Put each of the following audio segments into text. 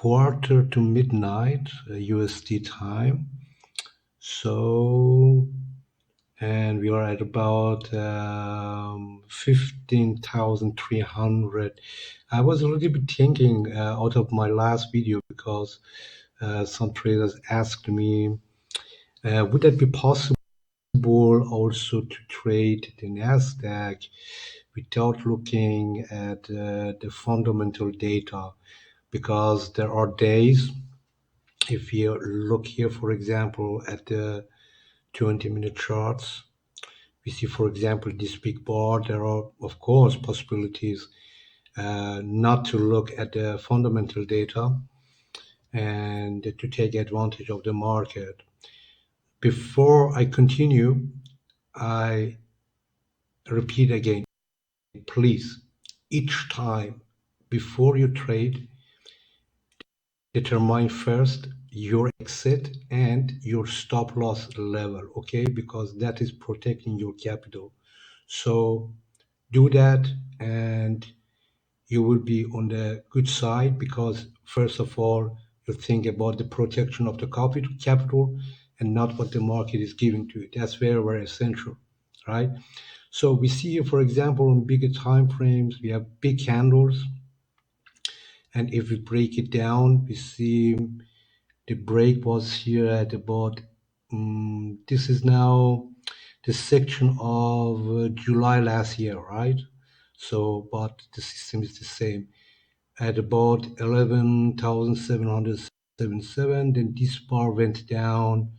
quarter to midnight USD time. So, and we are at about 15,300. I was a little bit thinking out of my last video because some traders asked me, would that be possible also to trade the Nasdaq without looking at the fundamental data? Because there are days, if you look here, for example, at the 20-minute charts, we see, for example, this big bar. There are, of course, possibilities not to look at the fundamental data and to take advantage of the market. Before I continue, I repeat again, please, each time before you trade, determine first your exit and your stop loss level, okay? Because that is protecting your capital. So do that and you will be on the good side, because first of all, you think about the protection of the capital and not what the market is giving to you. That's very, very essential, right? So we see here, for example, on bigger time frames, we have big candles. And if we break it down, we see the break was here at about, this is now the section of July last year, right? So, but the system is the same at about 11,777. Then this bar went down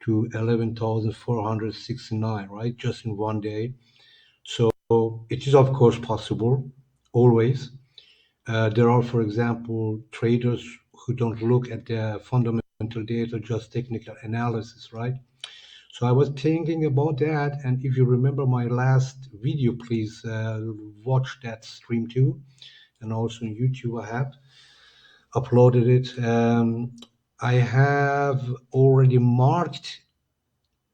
to 11,469, right? Just in one day. So it is, of course, possible, always. There are, for example, traders who don't look at the fundamental data, just technical analysis, right? So I was thinking about that, and if you remember my last video, please watch that stream too, and also on YouTube I have uploaded it. I have already marked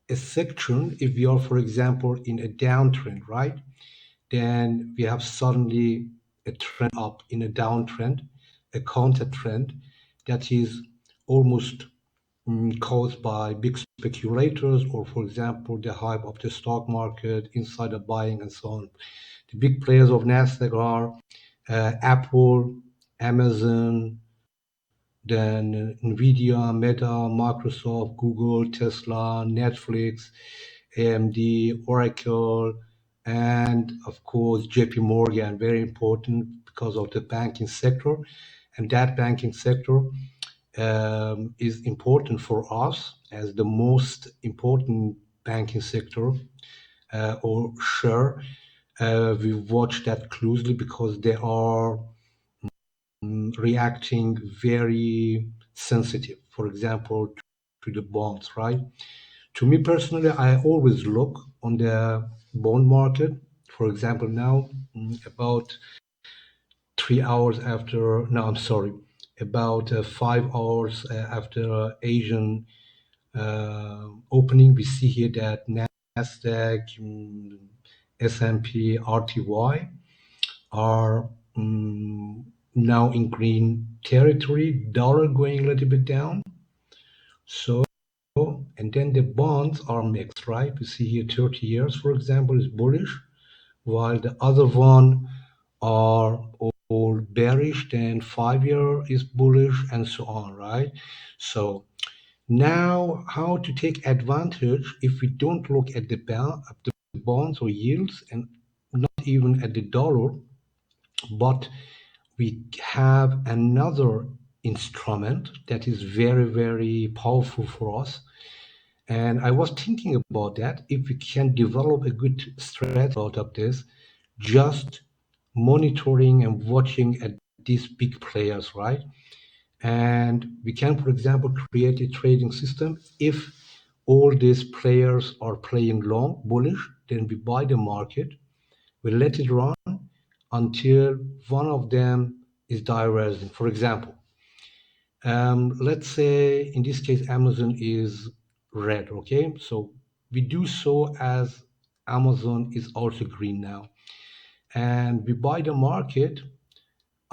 a section if we are, for example, in a downtrend, right? Then we have suddenly a trend up in a downtrend, a counter trend that is almost caused by big speculators, or, for example, the hype of the stock market, insider buying, and so on. The big players of Nasdaq are Apple, Amazon, then Nvidia, Meta, Microsoft, Google, Tesla, Netflix, AMD, Oracle, and of course JP Morgan, very important because of the banking sector. And that banking sector is important for us as the most important banking sector or share. We watch that closely because they are reacting very sensitive, for example, to the bonds, right? To me personally, I always look on the bond market. For example, now about 3 hours after, no, I'm sorry, about 5 hours after Asian opening, we see here that Nasdaq, S&P, RTY are now in green territory, dollar going a little bit down. So, and then the bonds are mixed, right? We see here 30 years, for example, is bullish, while the other one are all bearish, then 5-year is bullish, and so on, right? So now how to take advantage if we don't look at the bonds or yields, and not even at the dollar, but we have another instrument that is very, very powerful for us. And I was thinking about that, if we can develop a good strategy out of this, just monitoring and watching at these big players, right? And we can, for example, create a trading system. If all these players are playing long, bullish, then we buy the market, we let it run until one of them is diverging. For example, let's say in this case Amazon is red, okay? So we do so as Amazon is also green now, and we buy the market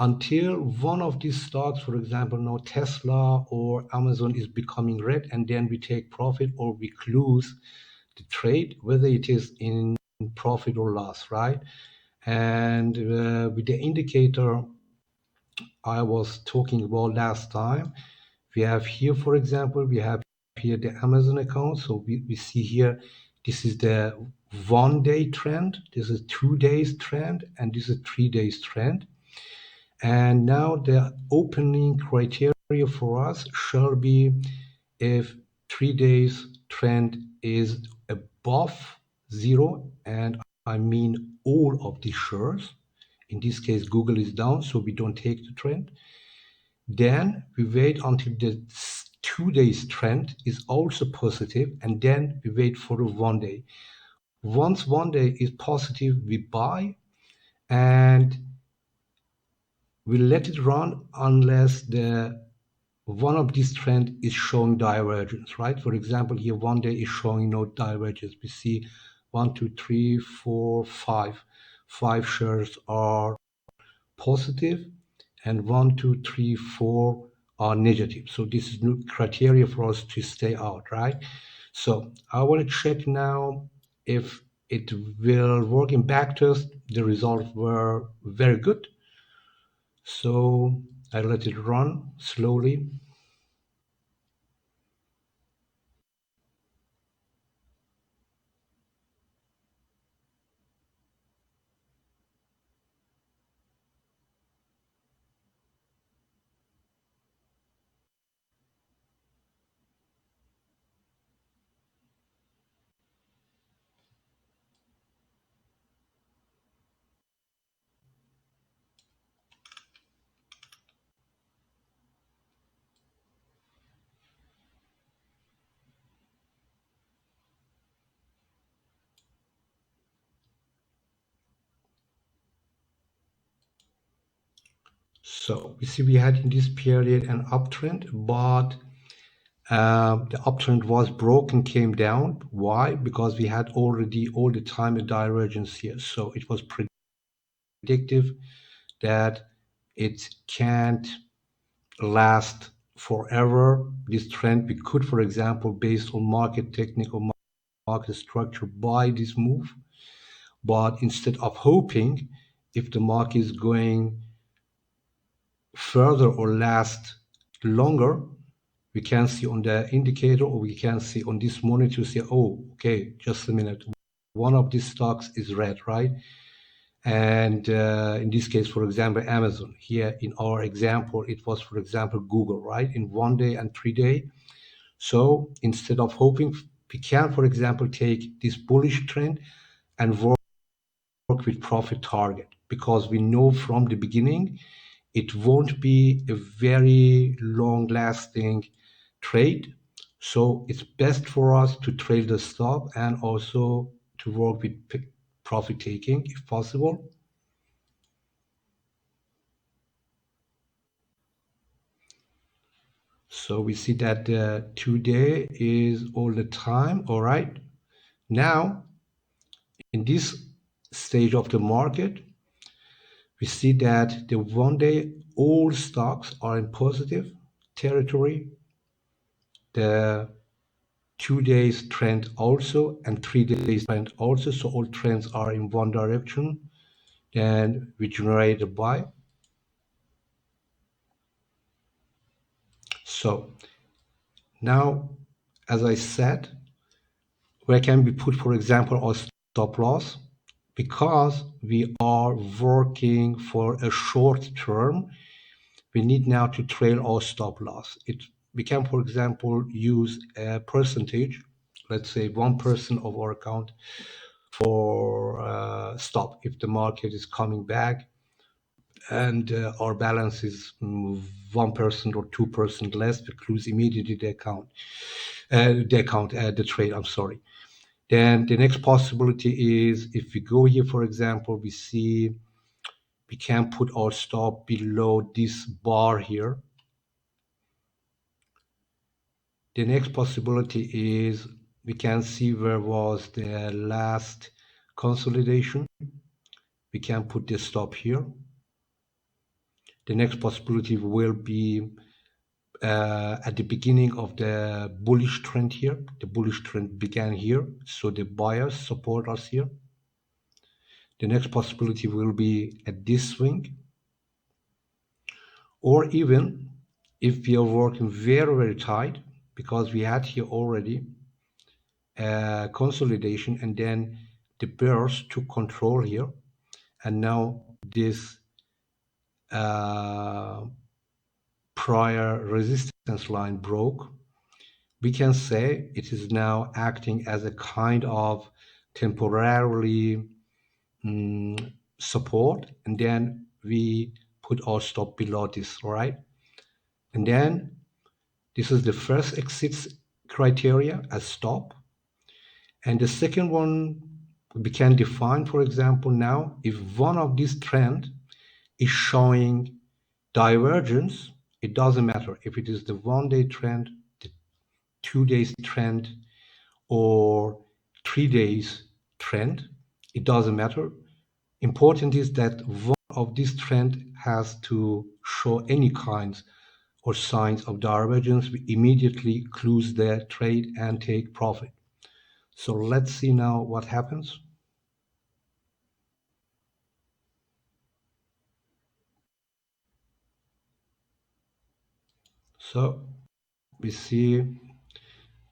until one of these stocks, for example, now Tesla or Amazon is becoming red, and then we take profit or we close the trade, whether it is in profit or loss, right? And with the indicator I was talking about last time, we have here, for example, we have here the Amazon account. So we see here, this is the 1 day trend, this is 2 days trend, and this is 3 days trend. And now the opening criteria for us shall be if 3 days trend is above zero, and I mean all of the shares. In this case, Google is down, so we don't take the trend. Then we wait until the 2 days trend is also positive, and then we wait for the 1 day. Once 1 day is positive, we buy, and we let it run unless the one of these trend is showing divergence, right? For example, here 1 day is showing no divergence. We see 1, 2, 3, 4, 5. 5 shares are positive, and 1, 2, 3, 4 are negative. So this is new criteria for us to stay out, right? So I want to check now if it will work. In backtest, the results were very good. So I let it run slowly. So we see we had in this period an uptrend, but the uptrend was broken, came down. Why? Because we had already all the time a divergence here. So it was predictive that it can't last forever. This trend, we could, for example, based on market technical market structure, buy this move. But instead of hoping if the market is going further or last longer, we can see on the indicator, or we can see on this monitor, say, oh, okay, just a minute. One of these stocks is red, right? And in this case, for example, Amazon. Here in our example, it was, for example, Google, right? In 1 day and 3 day. So instead of hoping, we can, for example, take this bullish trend and work with profit target, because we know from the beginning it won't be a very long lasting trade. So it's best for us to trade the stock and also to work with profit taking if possible. So we see that the 2 day is all the time. All right. Now, in this stage of the market, we see that the 1 day, all stocks are in positive territory. The 2 days trend also, and 3 days trend also. So all trends are in one direction. Then we generate a buy. So now, as I said, where can we put, for example, our stop loss? Because we are working for a short term, we need now to trail our stop loss. We can, for example, use a percentage, let's say 1% of our account for stop. If the market is coming back and our balance is 1% or 2% less, we close immediately the trade, I'm sorry. Then the next possibility is, if we go here, for example, we see we can put our stop below this bar here. The next possibility is we can see where was the last consolidation. We can put the stop here. The next possibility will be at the beginning of the bullish trend here. The bullish trend began here, so the buyers support us here. The next possibility will be at this swing, or even if we are working very, very tight, because we had here already consolidation, and then the bears took control here, and now this prior resistance line broke. We can say it is now acting as a kind of temporarily support, and then we put our stop below this, right? And then this is the first exit criteria as stop. And the second one we can define, for example, now if one of these trend is showing divergence, it doesn't matter if it is the 1-day trend, the 2 days trend, or 3 days trend, it doesn't matter. Important is that one of these trend has to show any kinds or signs of divergence. We immediately close the trade and take profit. So let's see now what happens. So we see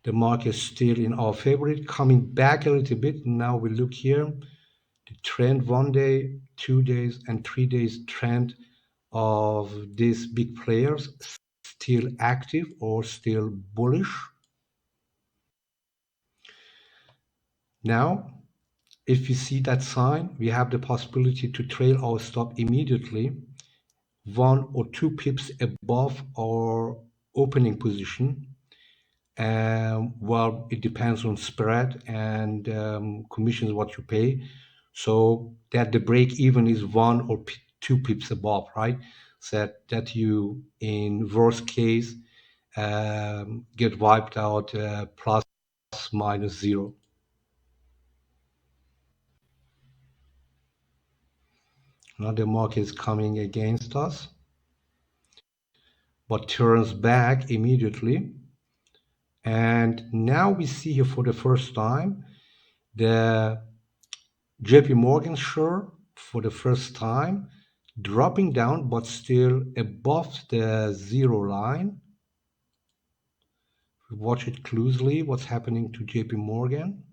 the market still in our favor, coming back a little bit. Now we look here, the trend 1 day, 2 days, and 3 days trend of these big players still active or still bullish. Now, if we see that sign, we have the possibility to trail our stop immediately 1 or 2 pips above our opening position. Well, it depends on spread and commissions what you pay. So that the break even is 1 or 2 pips above, right? So that you, in worst case, get wiped out plus minus 0. Now the market is coming against us, but turns back immediately. And now we see here for the first time the JP Morgan share for the first time dropping down, but still above the 0 line. Watch it closely, what's happening to JP Morgan.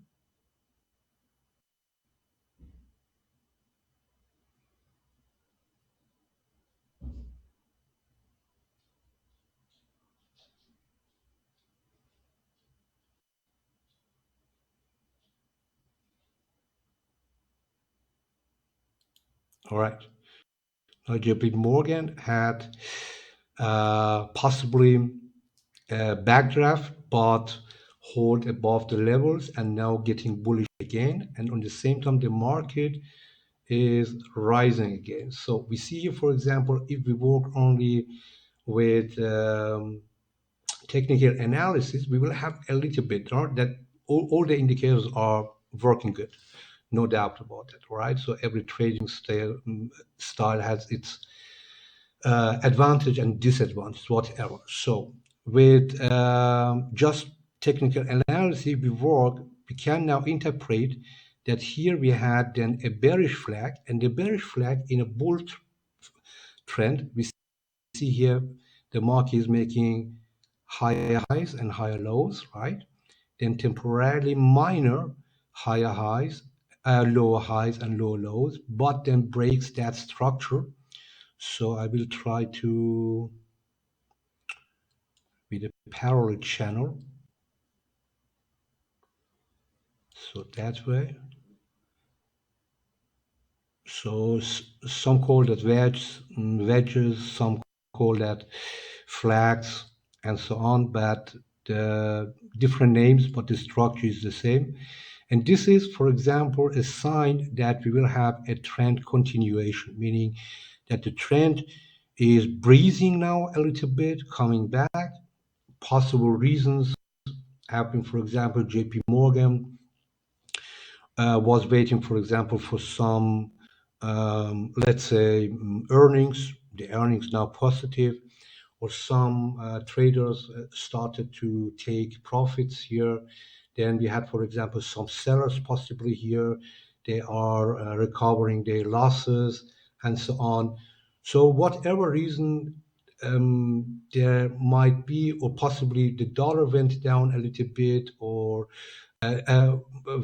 All right. Now JP Morgan had possibly a backdraft, but hold above the levels and now getting bullish again. And on the same time, the market is rising again. So we see here, for example, if we work only with technical analysis, we will have a little bit, right? That all the indicators are working good, no doubt about it, right? So every trading style has its advantage and disadvantage, whatever. So with just technical analysis, we can now interpret that here we had then a bearish flag, and the bearish flag in a bull trend, we see here the market is making higher highs and higher lows, right? Then temporarily minor higher highs, lower highs and lower lows, but then breaks that structure. So I will try to, with a parallel channel, so that way. So some call that wedges, some call that flags, and so on, but the different names, but the structure is the same. And this is, for example, a sign that we will have a trend continuation, meaning that the trend is breathing now a little bit, coming back. Possible reasons happening, for example, JP Morgan was waiting, for example, for some, let's say, earnings. the earnings now positive, or some traders started to take profits here. Then we had, for example, some sellers possibly here. They are recovering their losses and so on. So whatever reason there might be, or possibly the dollar went down a little bit, or uh, uh,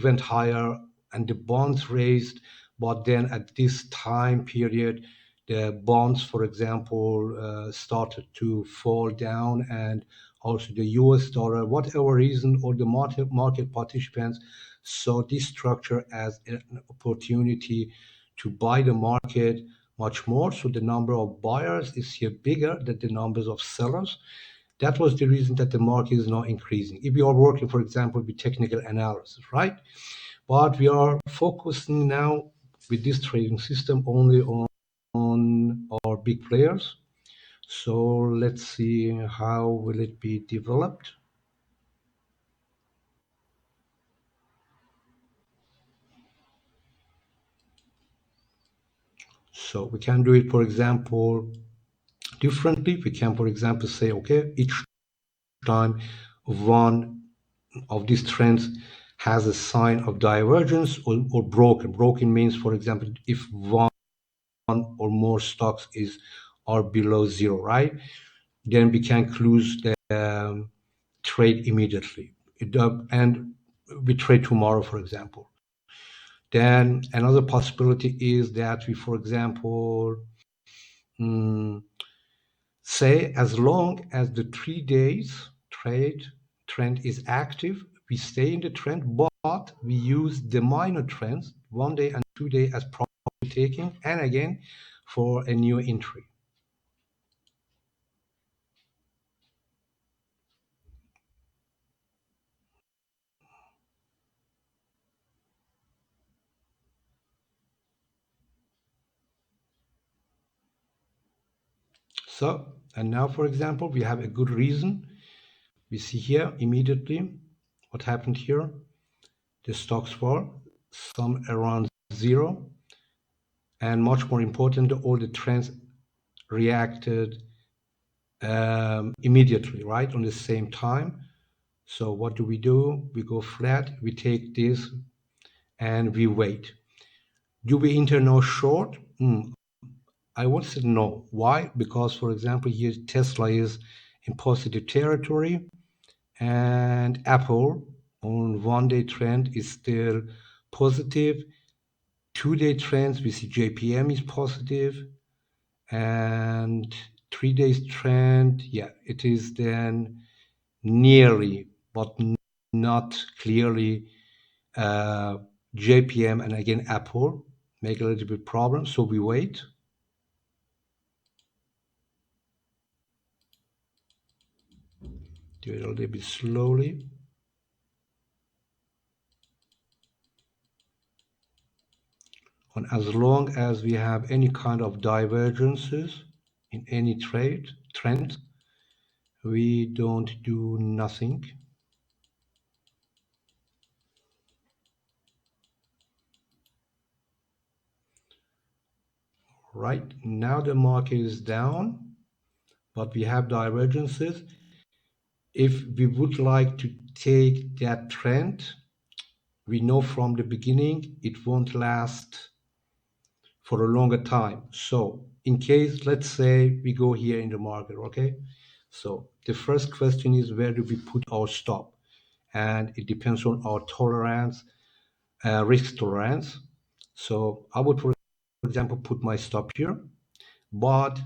went higher, and the bonds raised. But then at this time period, the bonds, for example, started to fall down, and also the US dollar, whatever reason, or the market participants saw this structure as an opportunity to buy the market much more. So the number of buyers is here bigger than the numbers of sellers. That was the reason that the market is now increasing. If you are working, for example, with technical analysis, right? But we are focusing now with this trading system only on our big players. So let's see how will it be developed. So we can do it, for example, differently. We can, for example, say, okay, each time one of these trends has a sign of divergence or broken. Broken means, for example, if one or more stocks are below zero, right? Then we can close the trade immediately. And we trade tomorrow, for example. Then another possibility is that we, for example, mm, say as long as the 3 days trend is active, we stay in the trend, but we use the minor trends 1 day and 2 day as profit taking, and again for a new entry. So, and now, for example, we have a good reason. We see here immediately what happened here. The stocks fall, some around zero, and much more important, all the trends reacted immediately, right, on the same time. So what do? We go flat, we take this, and we wait. Do we enter now short? I would say no. Why? Because, for example, here Tesla is in positive territory, and Apple on 1 day trend is still positive. 2 day trends, we see JPM is positive, and 3 days trend, yeah, it is then nearly, but not clearly JPM, and again Apple make a little bit problem, so we wait. Do it a little bit slowly. And as long as we have any kind of divergences in any trend, we don't do nothing. Right now the market is down, but we have divergences. If we would like to take that trend, we know from the beginning it won't last for a longer time. So in case, let's say we go here in the market, okay? So the first question is, where do we put our stop? And it depends on our tolerance, risk tolerance. So I would, for example, put my stop here, but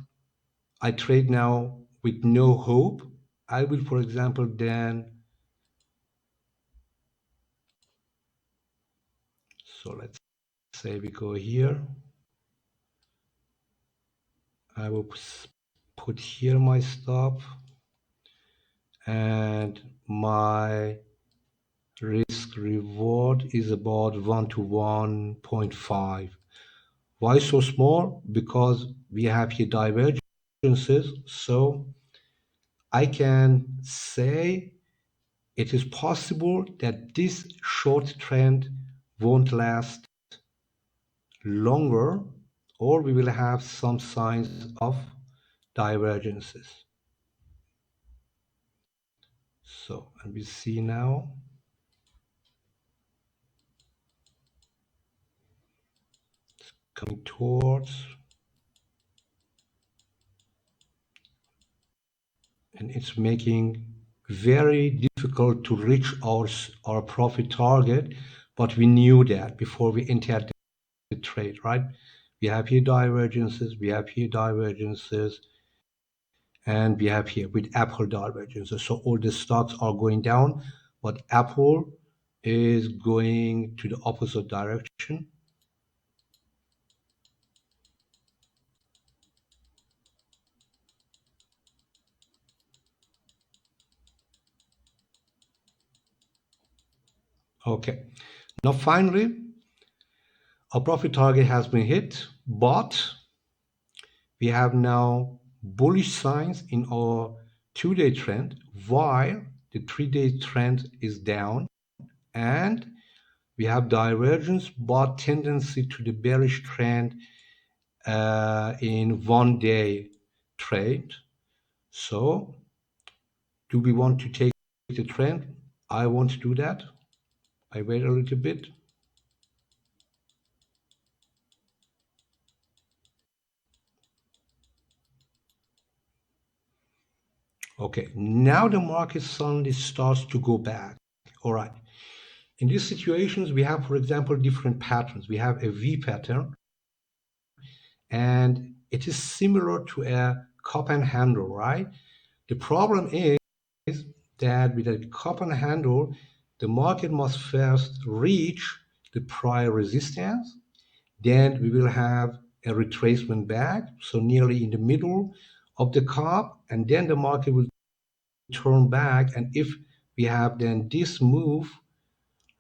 I trade now with no hope. I will, for example, then, so let's say we go here. I will put here my stop, and my risk reward is about 1 to 1.5. Why so small? Because we have here divergences. So I can say it is possible that this short trend won't last longer, or we will have some signs of divergences. So, and we see now it's coming towards, and it's making very difficult to reach our profit target, but we knew that before we entered the trade, right? We have here divergences, we have here divergences, and we have here with Apple divergences. So all the stocks are going down, but Apple is going to the opposite direction. Okay, now finally, our profit target has been hit, but we have now bullish signs in our 2-day trend, while the 3-day trend is down, and we have divergence but tendency to the bearish trend in 1-day trade. So do we want to take the trend? I want to do that. I wait a little bit. Okay, now the market suddenly starts to go back. All right. In these situations, we have, for example, different patterns. We have a V pattern, and it is similar to a cup and handle, right? The problem is that with a cup and handle, the market must first reach the prior resistance. Then we will have a retracement back, so nearly in the middle of the cup, and then the market will turn back. And if we have then this move,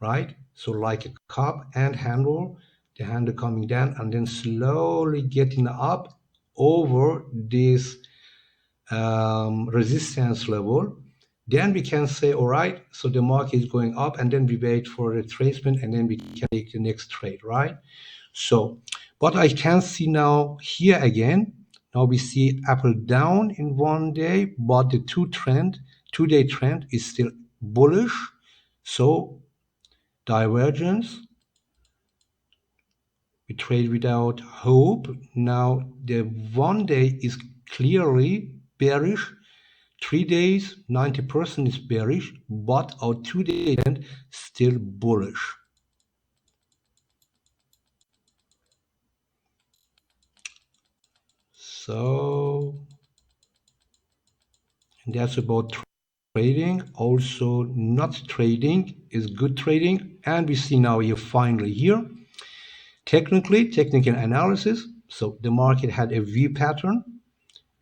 right? So like a cup and handle, the handle coming down and then slowly getting up over this resistance level, then we can say, all right, so the market is going up, and then we wait for a retracement, and then we can take the next trade, right? So, but I can see now here again, now we see Apple down in 1 day, but the 2-day trend is still bullish. So divergence, we trade without hope. Now the 1 day is clearly bearish. 3 days, 90% is bearish, but our 2-day trend still bullish. So that's about trading. Also, not trading is good trading. And we see now here finally here, technical analysis. So the market had a V pattern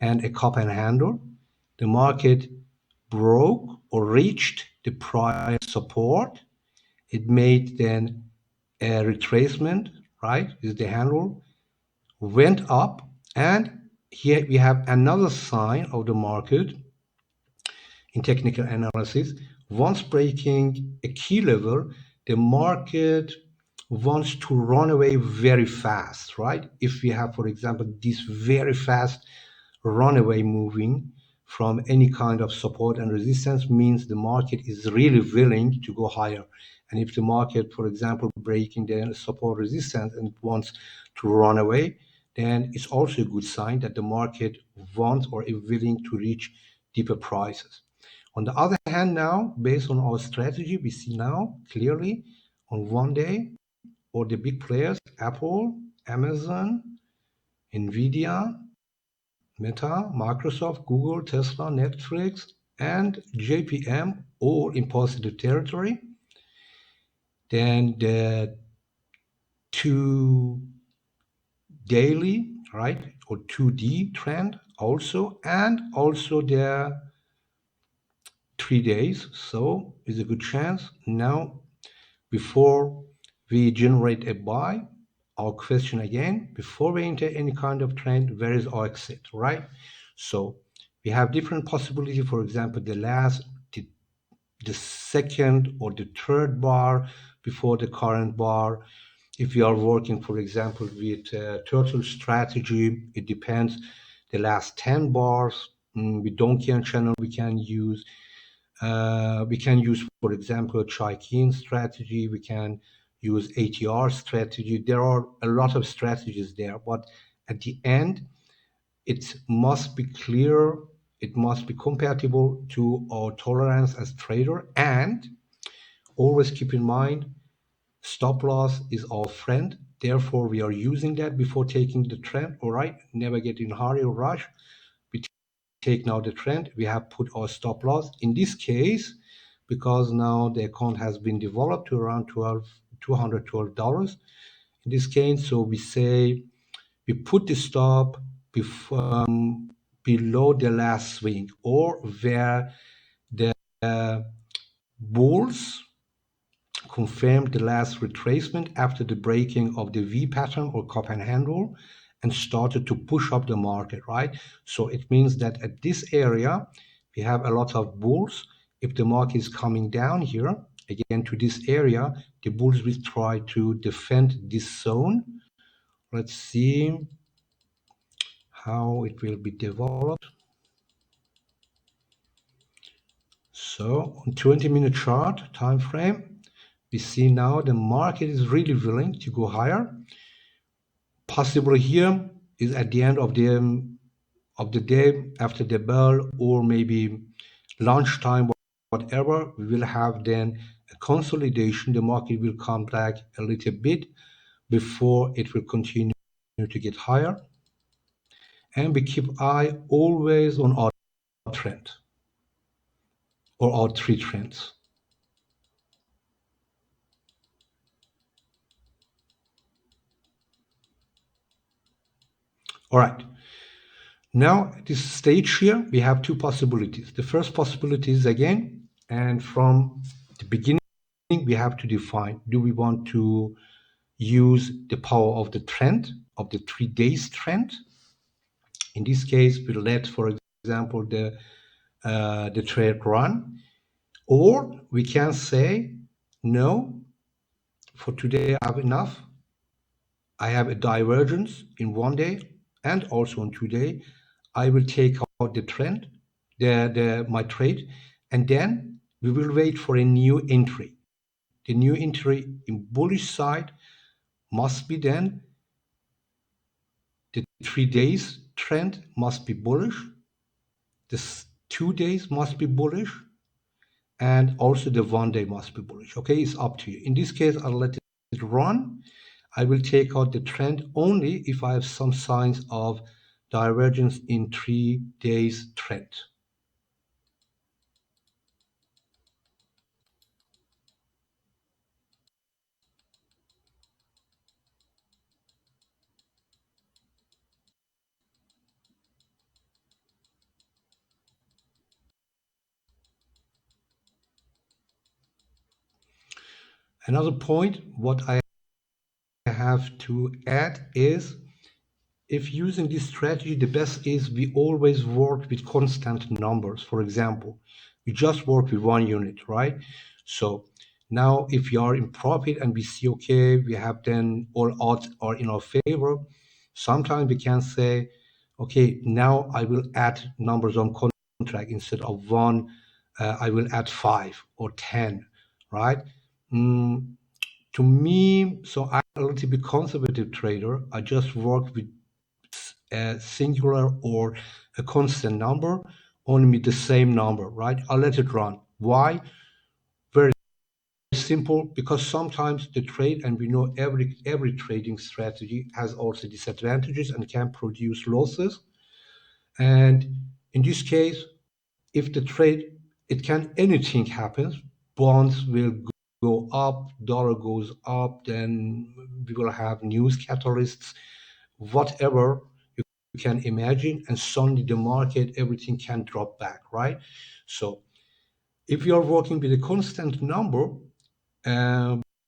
and a cup and handle. The market broke or reached the prior support. It made then a retracement, right? This is the handle, went up, and here we have another sign of the market in technical analysis. Once breaking a key level, the market wants to run away very fast, right? If we have, for example, this very fast runaway moving from any kind of support and resistance, means the market is really willing to go higher. And if the market, for example, breaking the support resistance and wants to run away, then it's also a good sign that the market wants or is willing to reach deeper prices. On the other hand, now, based on our strategy, we see now clearly on 1 day, or the big players, Apple, Amazon, Nvidia, Meta, Microsoft, Google, Tesla, Netflix, and JPM, all in positive territory. Then the 2 daily, right, or 2D trend also, and also the 3 days. So it's a good chance. Now, before we generate a buy, our question again, before we enter any kind of trend, where is our exit, right? So we have different possibility. For example, the second or the third bar before the current bar. If you are working, for example, with turtle strategy, it depends. the last 10 bars. With Donchian channel, we can use, for example, Chaikin strategy. We can use ATR strategy. There are a lot of strategies there, but at the end, it must be clear. It must be compatible to our tolerance as trader, and always keep in mind, stop loss is our friend. Therefore, we are using that before taking the trend. All right, never get in a hurry or rush. We take now the trend. We have put our stop loss. In this case, because now the account has been developed to around $212 in this case. So we say we put the stop below the last swing, or where the bulls confirmed the last retracement after the breaking of the V pattern or cup and handle and started to push up the market, right? So it means that at this area, we have a lot of bulls. If the market is coming down here, again to this area, the bulls will try to defend this zone. Let's see how it will be developed. So on 20-minute chart time frame, we see now the market is really willing to go higher. Possibly here is at the end of the day after the bell, or maybe lunchtime, whatever. We will have then a consolidation. The market will come back a little bit before it will continue to get higher. And we keep eye always on our trend or our three trends. All right. Now, at this stage here, we have two possibilities. The first possibility is again, and from the beginning, we have to define, do we want to use the power of the trend, of the 3 days trend? In this case, we let, for example, the trade run, or we can say, no, for today I have enough. I have a divergence in 1 day and also on 2 day. I will take out the trend, my trade, and then we will wait for a new entry. The new entry in bullish side must be then the 3 days trend must be bullish. The 2 days must be bullish, and also the 1 day must be bullish. Okay, it's up to you. In this case, I'll let it run. I will take out the trend only if I have some signs of divergence in 3 days trend. Another point, what I have to add is, if using this strategy, the best is we always work with constant numbers. For example, we just work with 1 unit, right? So now if you are in profit and we see, okay, we have then all odds are in our favor, sometimes we can say, okay, now I will add numbers on contract. Instead of 1, I will add 5 or 10, right? To me, so I'm a little bit conservative trader. I just work with a singular or a constant number, only with the same number, right? I'll let it run. Why? Very simple, because sometimes the trade, and we know every trading strategy has also disadvantages and can produce losses. And in this case, if the trade, anything happens, bonds will go up, dollar goes up, then we will have news catalysts, whatever you can imagine, and suddenly the market, everything can drop back, right? So if you are working with a constant number,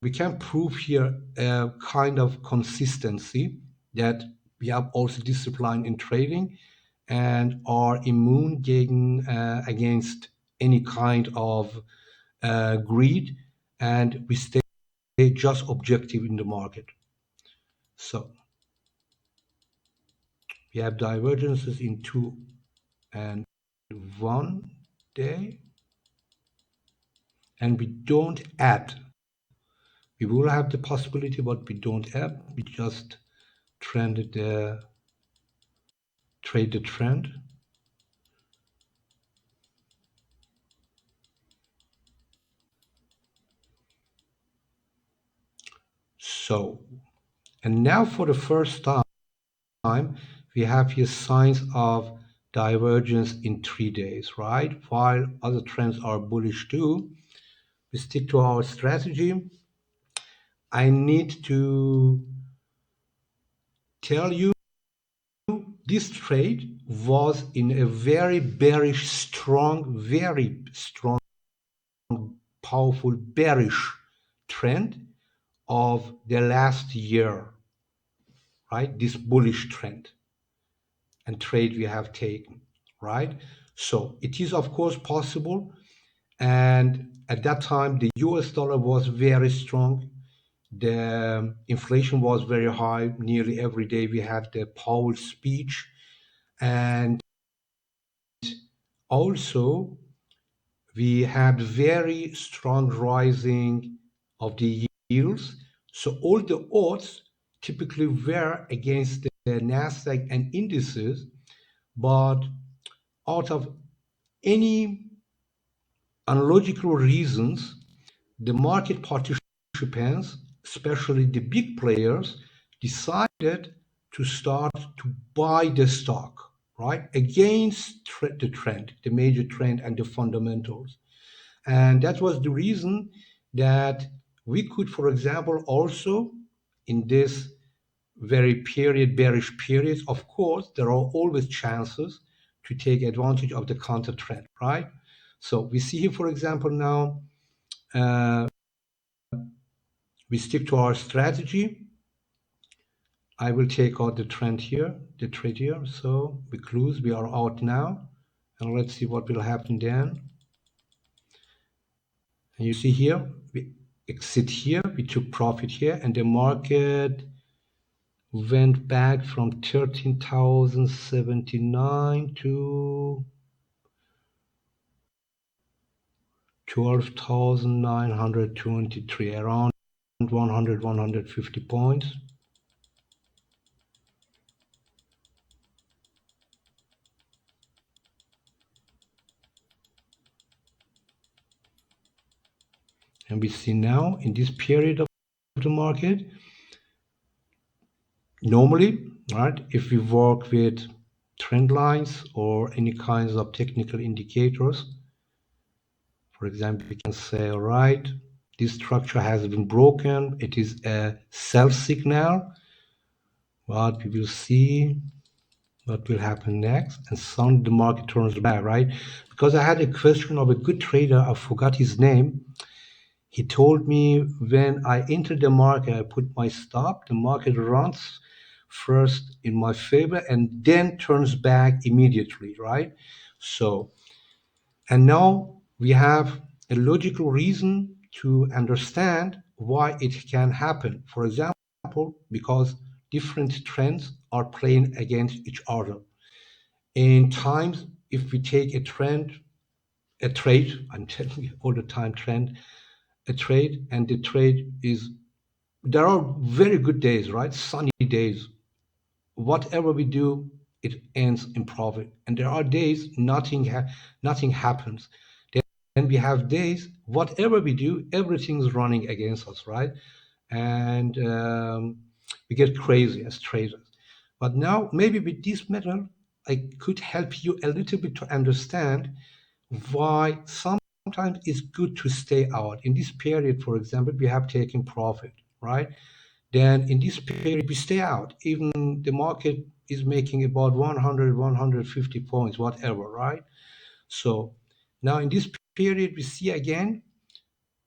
we can prove here a kind of consistency that we have also discipline in trading and are immune against any kind of greed, and we stay just objective in the market. So We have divergences in 2 and 1 day, and we don't add. We will have the possibility, but we don't add. We just trade the trend. So, and now for the first time, we have here signs of divergence in 3 days, right? While other trends are bullish too, we stick to our strategy. I need to tell you this trade was in a very bearish, very strong, powerful bearish trend of the last year, right? This bullish trend and trade we have taken, right? So it is of course possible. And at that time, the US dollar was very strong. The inflation was very high. Nearly every day we had the Powell speech. And also we had very strong rising of the yields. So all the odds typically were against the Nasdaq and indices, but out of any unlogical reasons, the market participants, especially the big players, decided to start to buy the stock, right, against the trend, the major trend and the fundamentals. And that was the reason that we could, for example, also in this bearish periods, of course, there are always chances to take advantage of the counter trend, right? So we see here, for example, now we stick to our strategy. I will take out the trend here, the trade here. So we close, we are out now. And let's see what will happen then. And you see here, we exit here, we took profit here, and the market went back from 13,079 to 12,923, around 100, 150 points. And we see now in this period of the market, normally, right, if we work with trend lines or any kinds of technical indicators, for example, we can say, all right, this structure has been broken. It is a sell signal. But we will see what will happen next. And suddenly the market turns back, right? Because I had a question of a good trader. I forgot his name. He told me when I entered the market, I put my stop, the market runs first in my favor and then turns back immediately, right? So, and now we have a logical reason to understand why it can happen. For example, because different trends are playing against each other. In times, if we take a trade, I'm telling you all the time, a trade, and the trade is, there are very good days, right? Sunny days. Whatever we do, it ends in profit. And there are days nothing happens. Then we have days, whatever we do, everything's running against us, right? And we get crazy as traders. But now, maybe with this method, I could help you a little bit to understand why sometimes it's good to stay out. In this period, for example, we have taken profit, right? Then in this period, we stay out. Even the market is making about 100, 150 points, whatever, right? So now in this period, we see again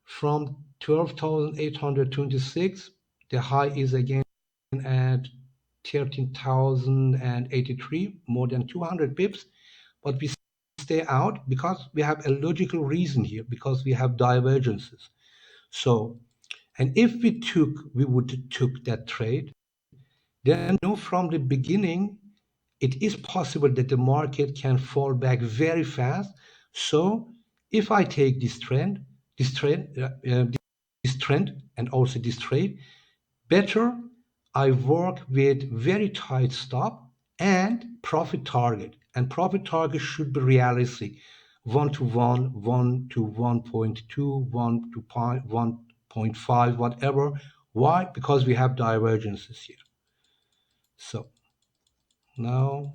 from 12,826, the high is again at 13,083, more than 200 pips, but we stay out because we have a logical reason here, because we have divergences. So, and if we would took that trade, then know from the beginning it is possible that the market can fall back very fast. So if I take this trend, this trend, this trend, and also this trade, better I work with very tight stop and profit target. And profit target should be realistic. 1 to 1, 1 to 1.2, 1 to 1.5, whatever. Why? Because we have divergences here. So now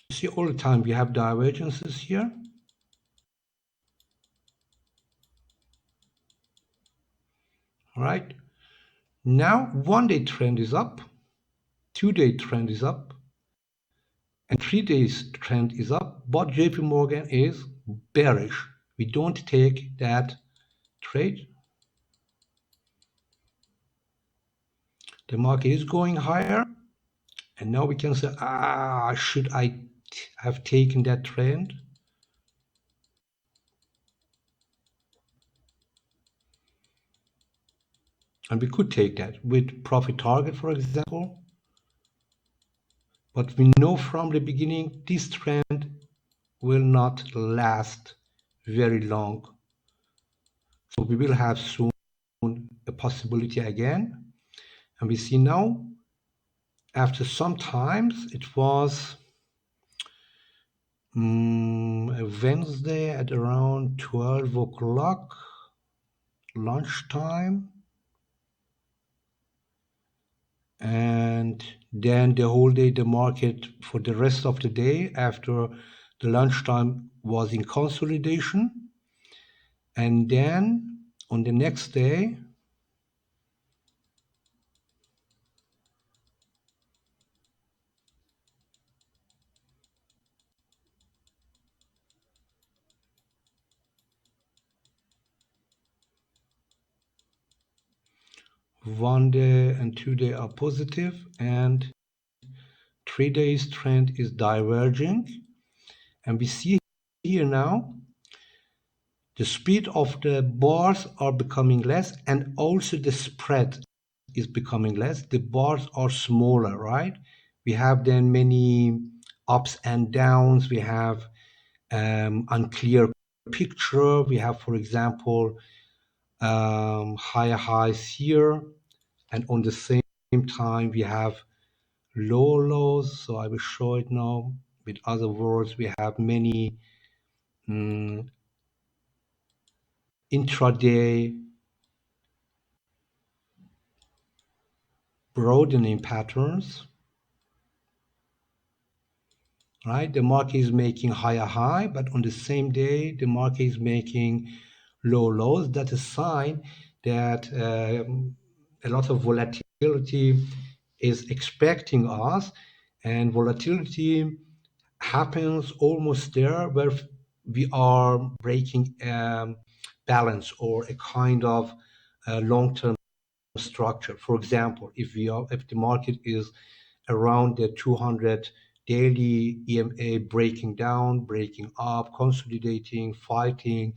you see all the time we have divergences here. All right. Now 1-day trend is up, 2-day trend is up, and 3 days trend is up, but JP Morgan is bearish. We don't take that trade. The market is going higher, and now we can say, should I have taken that trend? And we could take that with profit target, for example. But we know from the beginning this trend will not last very long. So we will have soon a possibility again. And we see now, after some times, it was Wednesday at around 12 o'clock, lunchtime. And then the whole day, the market for the rest of the day after the lunchtime was in consolidation. And then on the next day, one day and 2 day are positive, and 3 days trend is diverging. And we see here now the speed of the bars are becoming less, and also the spread is becoming less. The bars are smaller, right? We have then many ups and downs. We have unclear picture. We have, for example, higher highs here, and on the same time we have lower lows. So I will show it now. With other words, we have many intraday broadening patterns, right? The market is making higher high, but on the same day, the market is making low lows. That's a sign that a lot of volatility is expecting us, and volatility happens almost there where we are breaking balance or a kind of long-term structure. For example, if the market is around the 200 daily EMA, breaking down, breaking up, consolidating, fighting,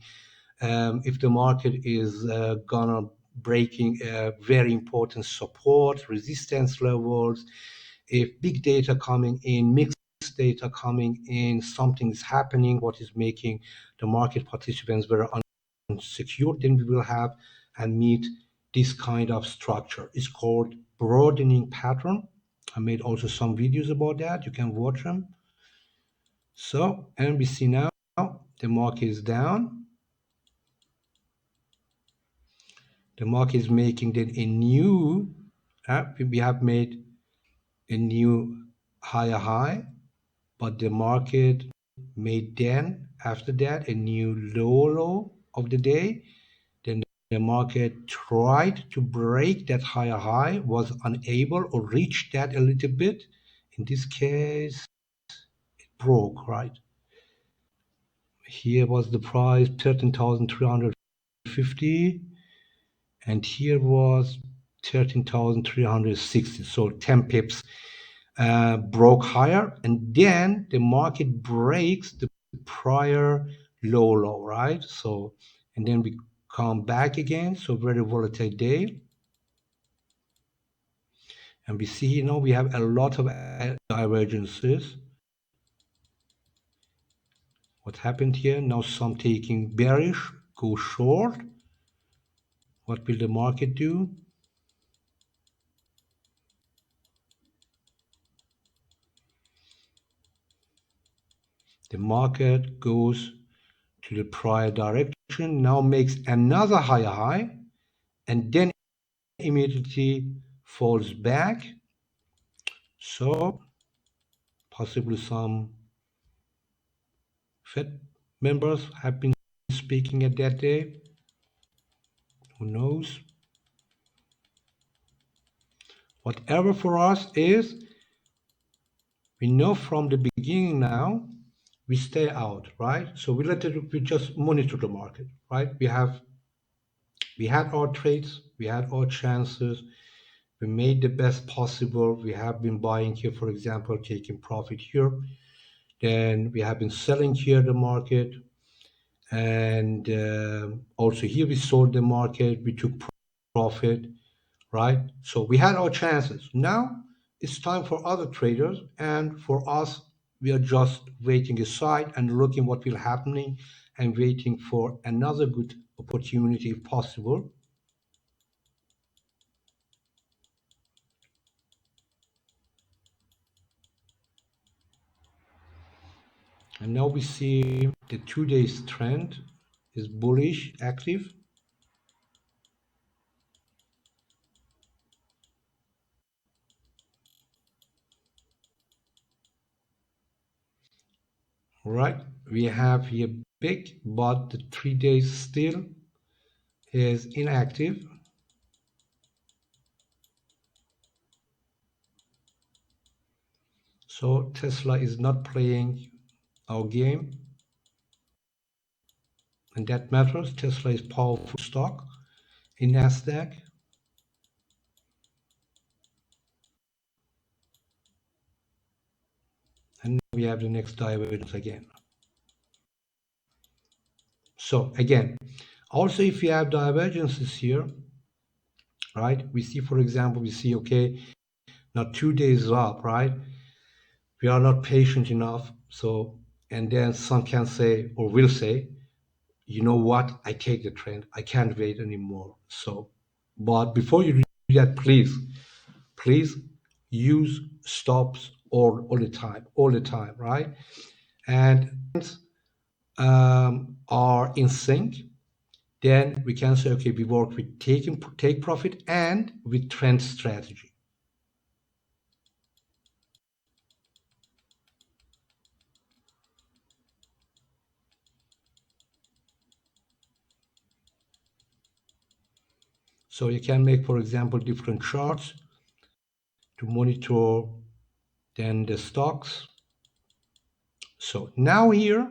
if the market is gonna breaking very important support, resistance levels, if big data coming in, mixed data coming in, something is happening, what is making the market participants very unsecure, then we will have and meet this kind of structure. It's called broadening pattern. I made also some videos about that. You can watch them. So, and we see now the market is down. The market is making then a new, we have made a new higher high, but the market made then after that a new lower low of the day. Then the market tried to break that higher high, was unable or reached that a little bit. In this case, it broke, right? Here was the price 13,350, and here was 13,360. So 10 pips broke higher, and then the market breaks the prior low, right? So, and then we come back again. So very volatile day. And we see, we have a lot of divergences. What happened here? Now some taking bearish, go short. What will the market do? The market goes to the prior direction, now makes another higher high, and then immediately falls back. So possibly some Fed members have been speaking at that day. Who knows? Whatever for us is, we know from the beginning now, we stay out, right? So we just monitor the market, right? We had our trades, we had our chances, we made the best possible. We have been buying here, for example, taking profit here. Then we have been selling here the market. And also here we sold the market, we took profit, right? So we had our chances. Now it's time for other traders, and for us, we are just waiting aside and looking what will happening and waiting for another good opportunity if possible. And now we see the 2 days trend is bullish, active. Right, we have here big, but the 3 days still is inactive. So Tesla is not playing our game, and that matters. Tesla is powerful stock in Nasdaq. And we have the next divergence again. So again, also if you have divergences here, right? We see, for example, okay, now 2 days up, right? We are not patient enough. So, and then some can say or will say, you know what? I take the trend. I can't wait anymore. So, but before you do that, please use stops all the time, right? And are in sync. Then we can say, okay, we work with take profit and with trend strategy. So you can make, for example, different charts to monitor then the stocks. So now here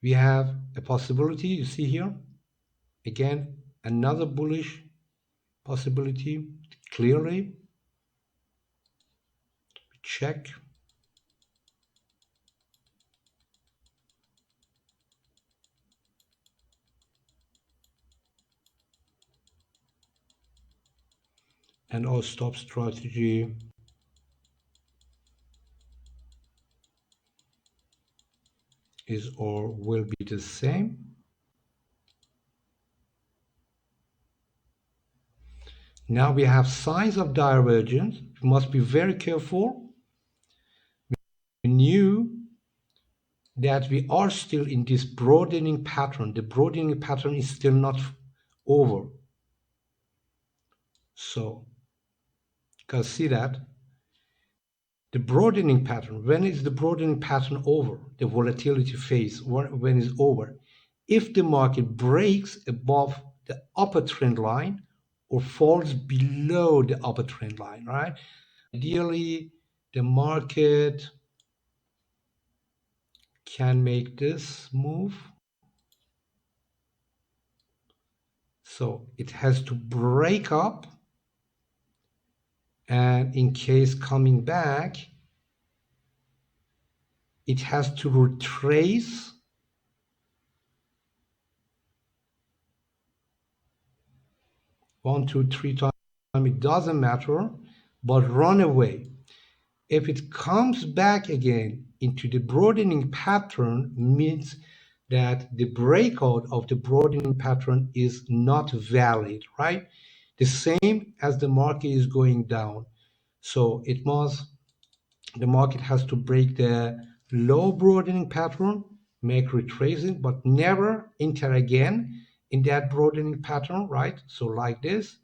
we have a possibility, you see here, again, another bullish possibility, clearly, check. And our stop strategy is or will be the same. Now we have signs of divergence. We must be very careful. We knew that we are still in this broadening pattern. The broadening pattern is still not over. So, you can see that the broadening pattern, when is the broadening pattern over? The volatility phase, when is over? If the market breaks above the upper trend line or falls below the upper trend line, right? Ideally, the market can make this move. So it has to break up, and in case coming back, it has to retrace 1, 2, 3 times it doesn't matter, but run away. If it comes back again into the broadening pattern, means that the breakout of the broadening pattern is not valid, right? The same as the market is going down. So the market has to break the low broadening pattern, make retracing, but never enter again in that broadening pattern, right? So like this,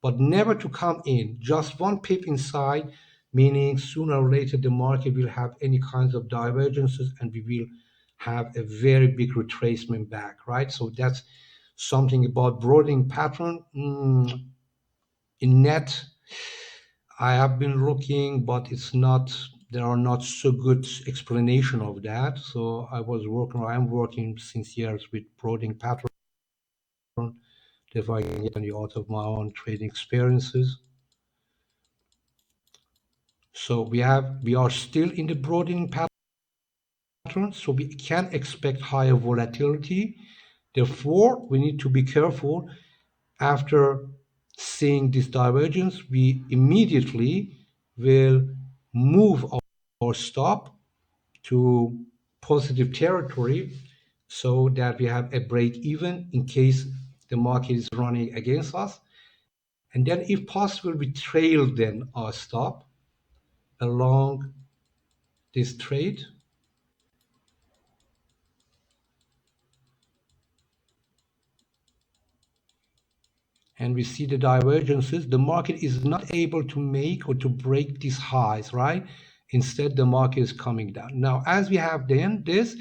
but never to come in. Just one pip inside, meaning sooner or later the market will have any kinds of divergences and we will have a very big retracement back, right? So that's something about broadening pattern. In net, I have been looking, but there are not so good explanation of that. So I'm working since years with broadening pattern, therefore I can get any out of my own trading experiences. So we are still in the broadening pattern, so we can expect higher volatility. Therefore, we need to be careful. After seeing this divergence, we immediately will move our stop to positive territory so that we have a break even in case the market is running against us. And then if possible, we trail then our stop along this trade. And we see the divergences. The market is not able to make or to break these highs, right? Instead, the market is coming down. Now, as we have then this,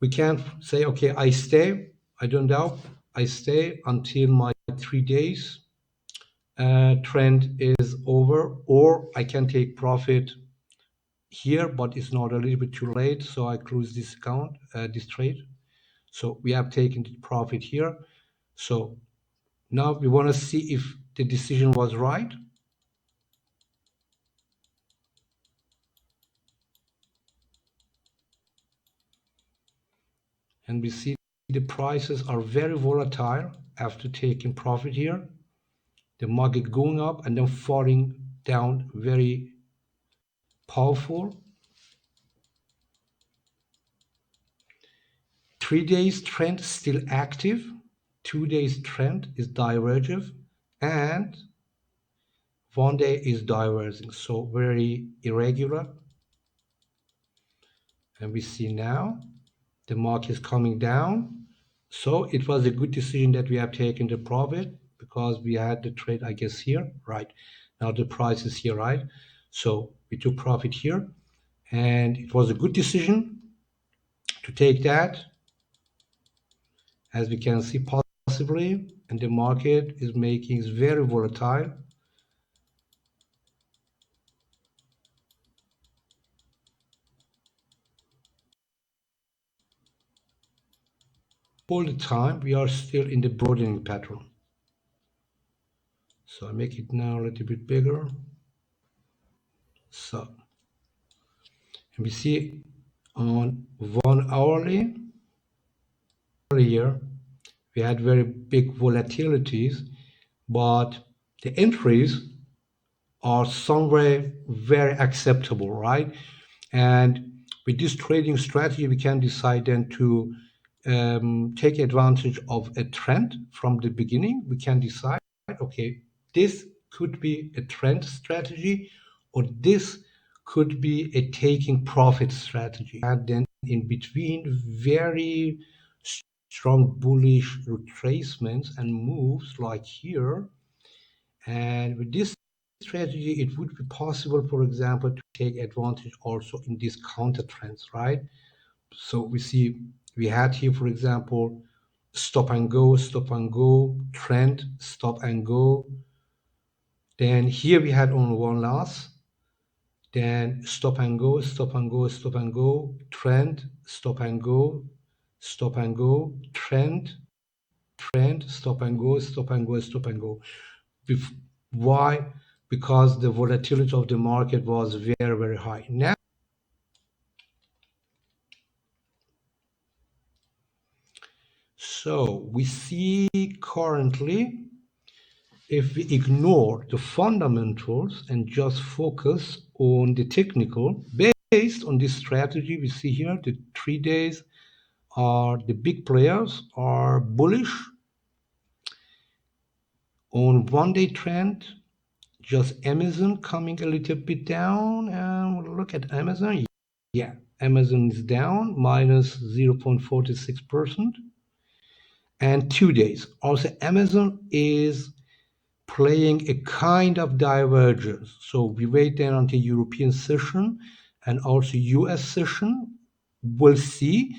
we can say, okay, I stay. I don't doubt. I stay until my 3 days trend is over, or I can take profit here, but it's not a little bit too late, so I close this account, this trade. So we have taken the profit here. So now we want to see if the decision was right. And we see the prices are very volatile after taking profit here. The market going up and then falling down, very powerful. 3 days trend still active. 2 days trend is divergent, and 1 day is diverging, so very irregular. And we see now the market is coming down. So it was a good decision that we have taken the profit because we had the trade, I guess, here, right? Now the price is here, right? So we took profit here, and it was a good decision to take that, as we can see possibly, and the market is making is very volatile. All the time we are still in the broadening pattern. So I make it now a little bit bigger. So, and we see on 1 hourly here, we had very big volatilities, but the entries are somewhere very acceptable, right? And with this trading strategy, we can decide then to take advantage of a trend from the beginning. We can decide, okay, this could be a trend strategy, or this could be a taking profit strategy. And then in between, very strong bullish retracements and moves like here. And with this strategy, it would be possible, for example, to take advantage also in these counter trends, right? So we had here, for example, stop and go, trend, stop and go. Then here we had only one loss. Then stop and go, stop and go, stop and go, trend, stop and go, stop and go, trend, stop and go, stop and go, stop and go. Why? Because the volatility of the market was very, very high. Now, so we see currently if we ignore the fundamentals and just focus on the technical, based on this strategy, we see here the 3 days are the big players are bullish on 1-day trend. Just Amazon coming a little bit down, and we'll look at Amazon. Yeah, Amazon is down minus 0.46%. And 2 days. Also, Amazon is playing a kind of divergence. So we wait then until European session and also US session. We'll see.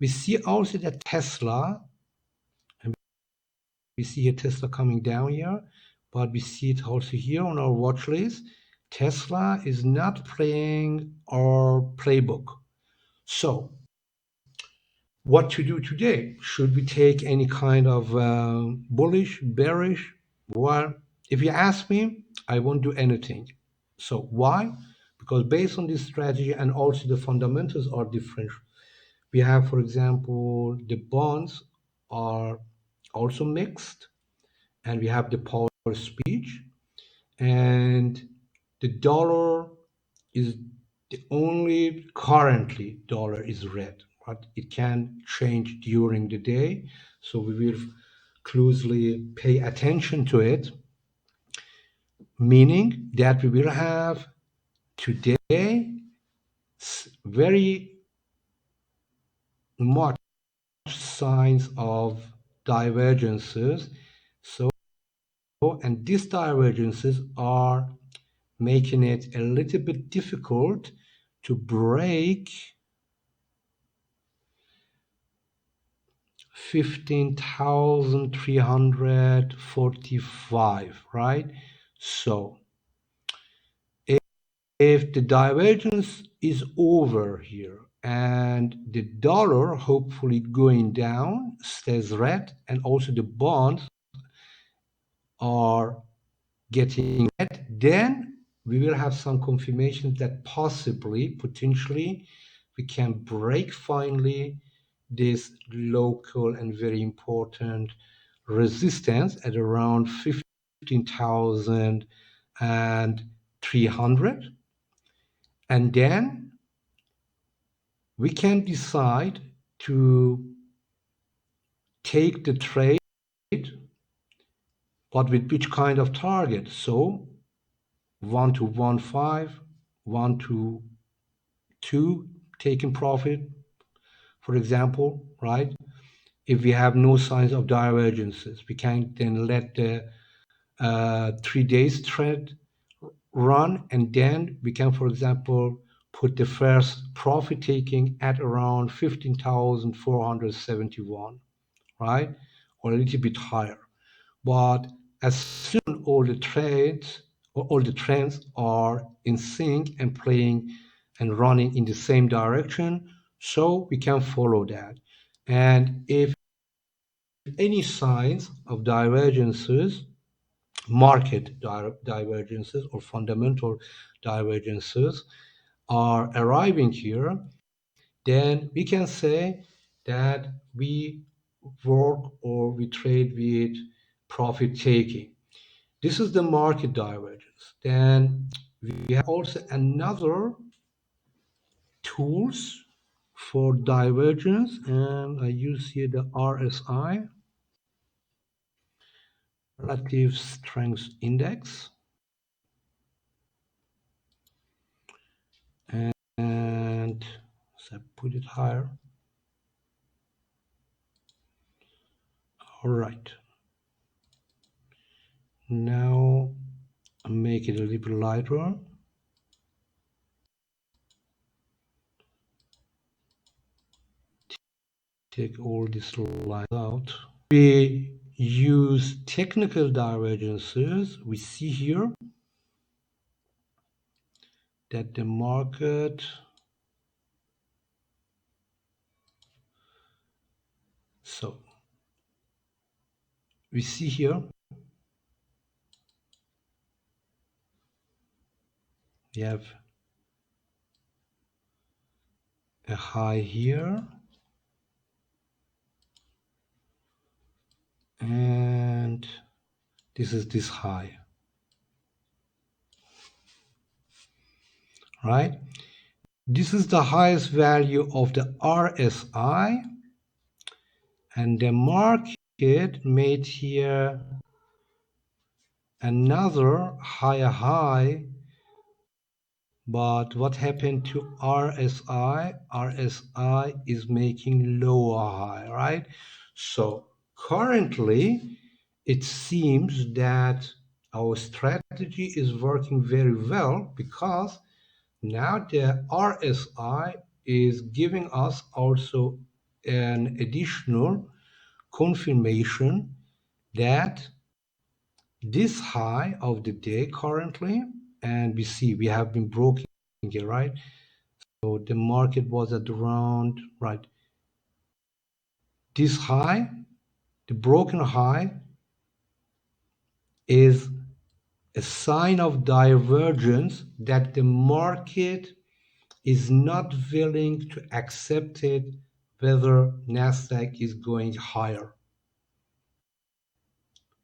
We see also that Tesla, and we see here Tesla coming down here, but we see it also here on our watch list. Tesla is not playing our playbook. So what to do today? Should we take any kind of bullish, bearish? Well, if you ask me, I won't do anything. So why? Because based on this strategy and also the fundamentals are different. We have, for example, the bonds are also mixed, and we have the power speech, and the dollar is the only currently dollar is red, but it can change during the day. So we will closely pay attention to it, meaning that we will have today very much signs of divergences. So, and these divergences are making it a little bit difficult to break 15,345, right? So if the divergence is over here and the dollar hopefully going down, stays red, and also the bonds are getting red, then we will have some confirmation that possibly, potentially, we can break finally this local and very important resistance at around 15,300. And then we can decide to take the trade, but with which kind of target. So 1 to 1.5, 1 to 2, taking profit, for example, right? If we have no signs of divergences, we can then let the 3 days trend run, and then we can, for example, put the first profit taking at around 15,471, right? Or a little bit higher. But as soon all the trades or all the trends are in sync and playing and running in the same direction, so we can follow that. And if any signs of divergences, market divergences or fundamental divergences are arriving here, then we can say that we work or we trade with profit taking. This is the market divergence. Then we have also another tools for divergence, and I use here the RSI, Relative Strength Index. And so I put it higher. All right. Now make it a little bit lighter. Take all these lines out. We use technical divergences. We see here that the market, so we see here we have a high here, and This is this high, right? This is the highest value of the RSI, and the market made here another higher high. But what happened to RSI? RSI is making lower high, right? So currently, it seems that our strategy is working very well because now the RSI is giving us also an additional confirmation that this high of the day currently, and we see we have been broken here, right? So the market was at around, right, this high, the broken high is a sign of divergence that the market is not willing to accept it whether Nasdaq is going higher.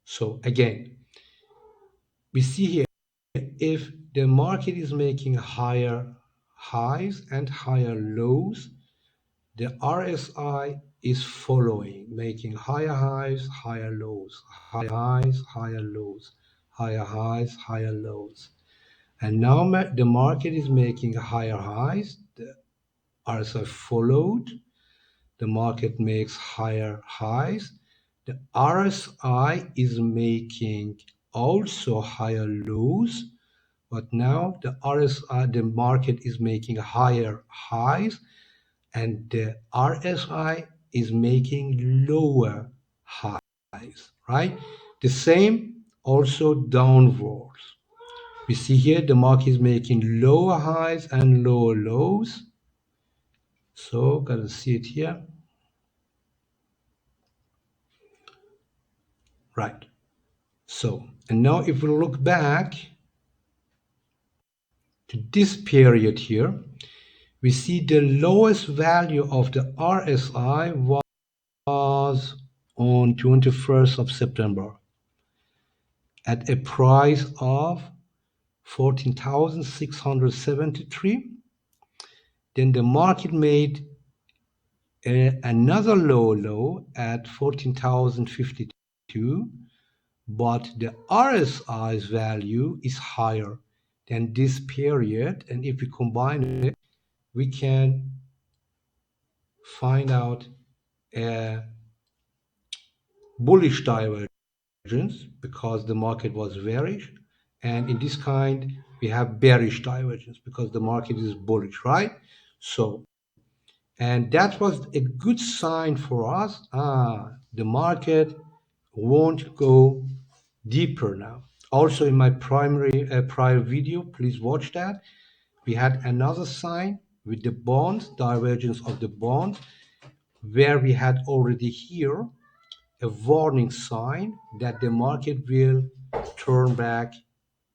So again, we see here if the market is making higher highs and higher lows, the RSI is following, making higher highs, higher lows, higher highs, higher lows, higher highs, higher lows. And now the market is making higher highs. The RSI followed. The market makes higher highs. The RSI is making also higher lows. But now the RSI, the market is making higher highs, and the RSI is making lower highs, right? The same also downwards. We see here the market is making lower highs and lower lows. So, gotta see it here. Right. So, and now if we look back to this period here, we see the lowest value of the RSI was on 21st of September at a price of 14,673. Then the market made another low at 14,052, but the RSI's value is higher than this period. And if we combine it, we can find out a bullish divergence because the market was bearish, and in this kind we have bearish divergence because the market is bullish, right? So, and that was a good sign for us. The market won't go deeper now. Also in my prior video, please watch that. We had another sign with the bond, divergence of the bond, where we had already here a warning sign that the market will turn back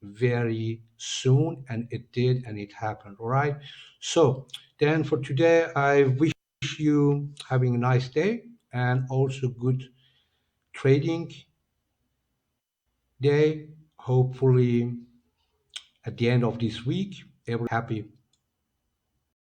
very soon, and it did, and it happened. All right. So then for today, I wish you having a nice day and also good trading day. Hopefully at the end of this week, everyone happy.